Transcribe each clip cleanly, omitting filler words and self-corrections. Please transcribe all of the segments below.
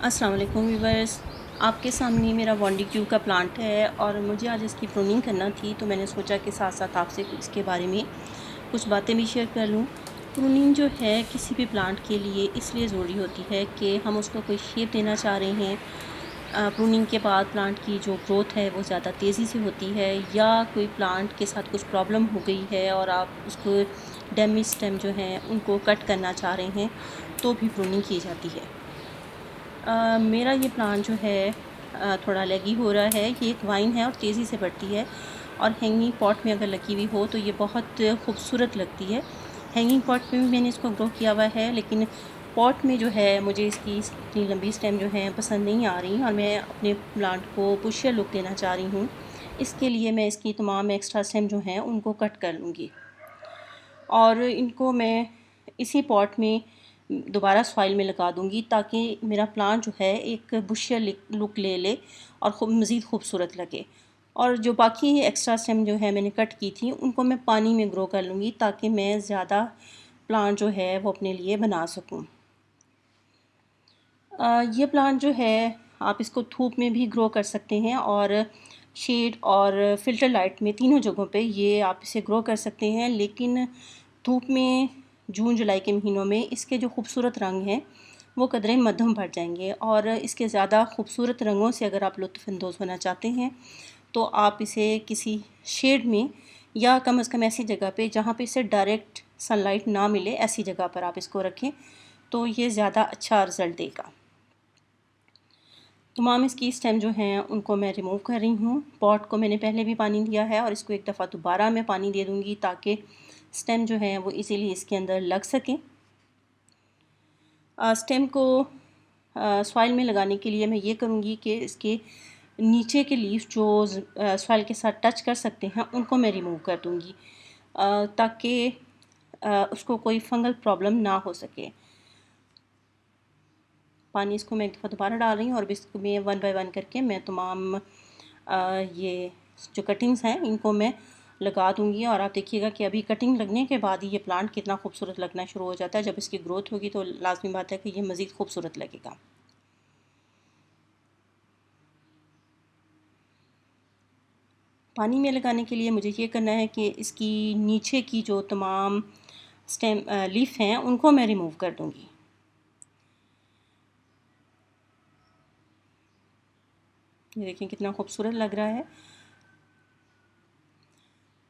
अस्सलाम वालेकुम व्यूअर्स, आपके सामने मेरा वॉन्डिक्यू का प्लांट है और मुझे आज इसकी प्रूनिंग करना थी, तो मैंने सोचा कि साथ साथ आपसे इसके बारे में कुछ बातें भी शेयर कर लूँ। प्रूनिंग जो है किसी भी प्लांट के लिए इसलिए ज़रूरी होती है कि हम उसको कोई शेप देना चाह रहे हैं। प्रूनिंग के बाद प्लांट की जो ग्रोथ है वो ज़्यादा तेज़ी से होती है, या कोई प्लांट के साथ कुछ प्रॉब्लम हो गई है और आप उसको डैमेज स्टेम जो हैं उनको कट करना चाह रहे हैं, तो भी प्रूनिंग की जाती है। मेरा ये प्लांट जो है थोड़ा लेगी हो रहा है। ये एक वाइन है और तेज़ी से बढ़ती है, और हैंगिंग पॉट में अगर लगी हुई हो तो ये बहुत खूबसूरत लगती है। हैंगिंग पॉट में भी मैंने इसको ग्रो किया हुआ है, लेकिन पॉट में जो है मुझे इसकी इतनी लंबी स्टेम जो है पसंद नहीं आ रही, और मैं अपने प्लांट को बुशियर लुक देना चाह रही हूँ। इसके लिए मैं इसकी तमाम एक्स्ट्रा स्टेम जो हैं उनको कट कर लूँगी, और इनको मैं इसी पॉट में दोबारा सॉइल में लगा दूँगी, ताकि मेरा प्लांट जो है एक बुशियर लुक ले ले और मज़ीद खूबसूरत लगे। और जो बाकी एक्स्ट्रा स्टेम जो है मैंने कट की थी, उनको मैं पानी में ग्रो कर लूँगी, ताकि मैं ज़्यादा प्लांट जो है वो अपने लिए बना सकूँ। ये प्लांट जो है आप इसको धूप में भी ग्रो कर सकते हैं, और शेड और फ़िल्टर लाइट में तीनों जगहों पे ये आप इसे ग्रो कर सकते हैं। लेकिन धूप में जून जुलाई के महीनों में इसके जो खूबसूरत रंग हैं वो कदरे मध्यम बढ़ जाएंगे, और इसके ज़्यादा खूबसूरत रंगों से अगर आप लुत्फ़अंदोज़ होना चाहते हैं तो आप इसे किसी शेड में, या कम से कम ऐसी जगह पे जहाँ पे इसे डायरेक्ट सनलाइट ना मिले, ऐसी जगह पर आप इसको रखें, तो ये ज़्यादा अच्छा रिज़ल्ट देगा। तमाम इसकी स्टेम जो हैं उनको मैं रिमूव कर रही हूँ। पॉट को मैंने पहले भी पानी दिया है, और इसको एक दफ़ा दोबारा मैं पानी दे दूँगी, ताकि स्टेम जो हैं वो इजीली इसके अंदर लग सकें। स्टेम को सॉइल में लगाने के लिए मैं ये करूँगी कि इसके नीचे के लीफ जो सॉइल के साथ टच कर सकते हैं उनको मैं रिमूव कर दूँगी, ताकि उसको कोई फंगल प्रॉब्लम ना हो सके। पानी इसको मैं एक दफ़ा दोबारा डाल रही हूँ, और इसको मैं वन बाय वन करके मैं तमाम ये जो कटिंग्स हैं इनको मैं लगा दूँगी। और आप देखिएगा कि अभी कटिंग लगने के बाद ही ये प्लांट कितना खूबसूरत लगना शुरू हो जाता है। जब इसकी ग्रोथ होगी तो लाज़मी बात है कि ये मज़ीद खूबसूरत लगेगा। पानी में लगाने के लिए मुझे ये करना है कि इसकी नीचे की जो तमाम स्टेम लीफ हैं उनको मैं रिमूव कर दूँगी। ये देखें कितना खूबसूरत लग रहा है।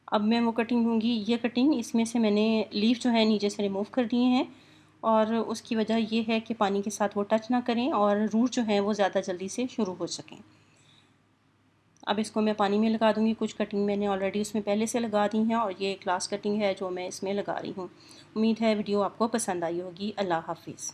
अब मैं वो कटिंग लूँगी। ये कटिंग, इसमें से मैंने लीफ जो है नीचे से रिमूव कर दिए हैं, और उसकी वजह ये है कि पानी के साथ वो टच ना करें और रूट जो है वो ज़्यादा जल्दी से शुरू हो सकें। अब इसको मैं पानी में लगा दूँगी। कुछ कटिंग मैंने ऑलरेडी उसमें पहले से लगा दी हैं, और ये एक लास्ट कटिंग है जो मैं इसमें लगा रही हूँ। उम्मीद है वीडियो आपको पसंद आई होगी। अल्लाह हाफ़िज़।